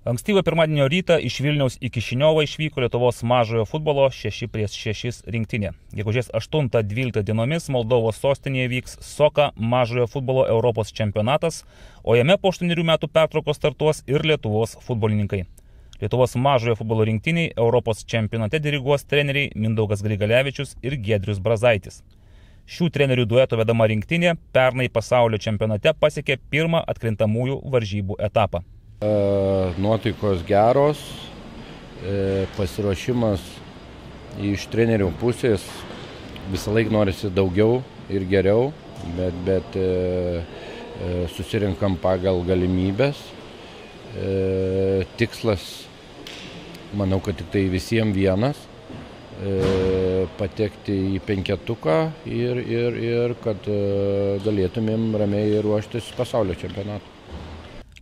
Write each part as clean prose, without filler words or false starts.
Ankstyvą pirmadienio rytą iš Vilniaus į Kišiniovą išvyko Lietuvos mažojo futbolo 6x6 rinktinė. Gegužės 8-12 dienomis Moldovos sostinėje vyks SOCA mažojo futbolo Europos čempionatas, o jame po 8 metų pertraukos startuos ir Lietuvos futbolininkai. Lietuvos mažojo futbolo rinktiniai Europos čempionate diriguos treneriai Mindaugas Grigalevičius ir Giedrius Brazaitis. Šių trenerių dueto vedama rinktinė pernai pasaulio čempionate pasiekė pirmą atkrintamųjų varžybų etapą. Nuotaikos geros, pasiruošimas iš trenerių pusės, visą laiką norisi daugiau ir geriau, bet susirinkam pagal galimybės. Tikslas, manau, kad tik tai visiems vienas, patekti į penketuką ir kad galėtumėm ramiai ruoštis pasaulio čempionatui.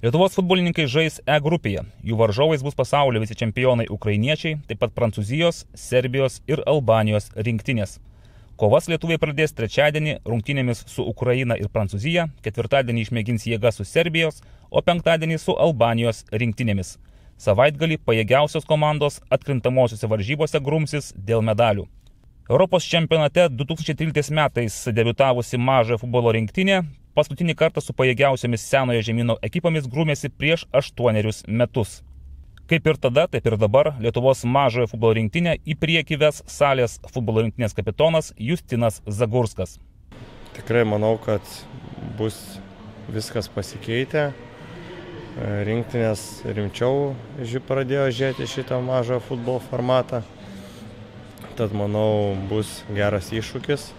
Lietuvos futbolininkai žais E grupėje. Jų varžovais bus pasaulio vicečempionai ukrainiečiai, taip pat Prancūzijos, Serbijos ir Albanijos rinktinės. Kovas lietuviai pradės trečiadienį rungtynėmis su Ukraina ir Prancūzija, ketvirtadienį išmėgins jėgas su Serbijos, o penktadienį su Albanijos rinktinėmis. Savaitgalį pajėgiausios komandos atkrintamosiose varžybose grumsis dėl medalių. Europos čempionate 2013 metais debiutavusi mažojo futbolo rinktinė paskutinį kartą su pajėgiausiomis senojo žemyno ekipomis grūmėsi prieš 8 metus. Kaip ir tada, taip ir dabar Lietuvos mažojo futbolo rinktinę į priekį ves salės futbolo rinktinės kapitonas Justinas Zagurskas. Tikrai manau, kad bus viskas pasikeitę. Rinktinės rimčiau pradėjo žiūrėti šitą mažojo futbolo formatą. Tad manau, bus geras iššūkis.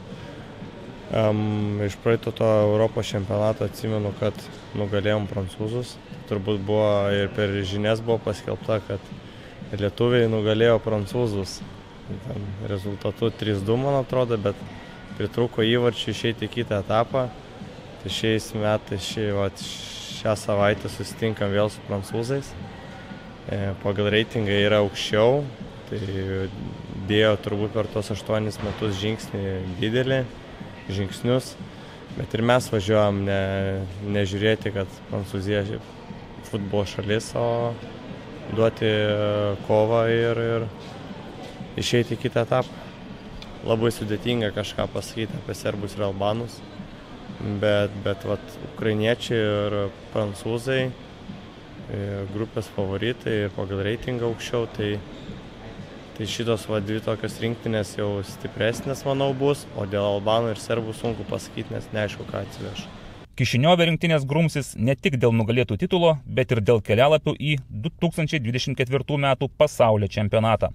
Iš praeito to Europos čempionato atsimenu, kad nugalėjom prancūzus. Turbūt buvo ir per žinias buvo paskelbta, kad lietuviai nugalėjo prancūzus. Rezultatu 3-2, man atrodo, bet pritrūko įvarčių išeiti į kitą etapą. Tai šiais metais, šią savaitę susitinkam vėl su prancūzais. Pagal reitingą yra aukščiau, tai dėjo turbūt per tos 8 metus žingsnį didelį. Žingsnius, bet ir mes važiuojam nežiūrėti, kad Prancūzija futbolo šalis, o duoti kovą ir išeiti į kitą etapą. Labai sudėtinga kažką pasakyti apie serbus ir albanus, bet ukrainiečiai ir prancūzai grupės favoritai ir pagal reitingą aukščiau, tai šitos dvi tokios rinktinės jau stipresnės, manau, bus, o dėl albanų ir serbų sunku pasakyti, nes neaišku, ką atsiveš. Kišiniove rinktinės grumsis ne tik dėl nugalėtų titulo, bet ir dėl kelialapių į 2024 metų pasaulio čempionatą.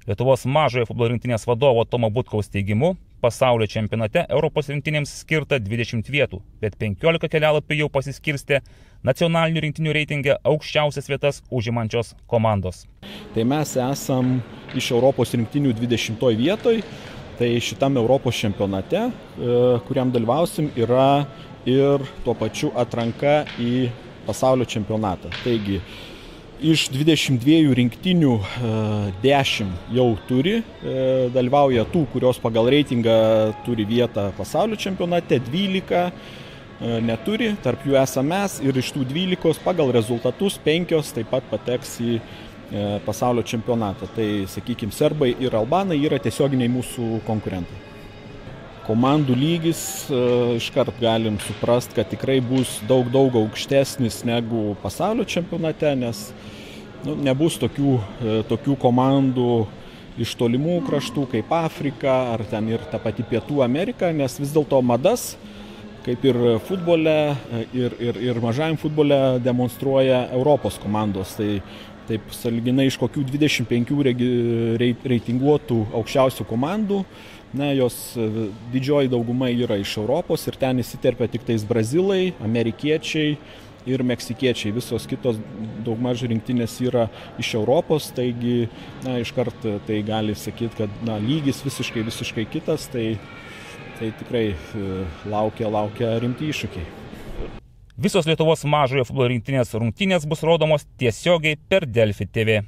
Lietuvos mažojo futbolo rinktinės vadovo Tomo Butkaus teigimu, pasaulio čempionate Europos rinktinėms skirta 20 vietų, bet 15 kelialapių jau pasiskirstė nacionalinių rinktinių reitinge aukščiausias vietas užimančios komandos. Tai mes esam iš Europos rinktinių 20 vietoj, tai šitam Europos čempionate, kuriam dalyvausim, yra ir tuo pačiu atranka į pasaulio čempionatą. Taigi, iš 22 rinktinių 10 jau turi, dalyvauja tų, kurios pagal reitingą turi vietą pasaulio čempionate, 12 neturi, tarp jų esame mes ir iš tų 12 pagal rezultatus 5 taip pat pateks į pasaulio čempionatą. Tai, sakykime, serbai ir albanai yra tiesioginiai mūsų konkurentai. Komandų lygis iškart galim suprasti, kad tikrai bus daug aukštesnis negu pasaulio čempionate, nes nebus tokių komandų iš tolimų kraštų kaip Afrika ar ten ir ta pati Pietų Amerika, nes vis dėlto madas, kaip ir futbole ir mažajam futbole demonstruoja Europos komandos. Tai taip sąlyginai iš kokių 25 reitinguotų aukščiausių komandų, jos didžioji dauguma yra iš Europos ir ten įsiterpia tik tais brazilai, amerikiečiai ir meksikiečiai. Visos kitos daugmaž rinktinės yra iš Europos, taigi iškart tai gali sakyti, kad lygis visiškai kitas, tai tikrai laukia rimti iššūkiai. Visos Lietuvos mažojo futbolo rinktinės rungtynės bus rodomos tiesiogiai per Delfi TV.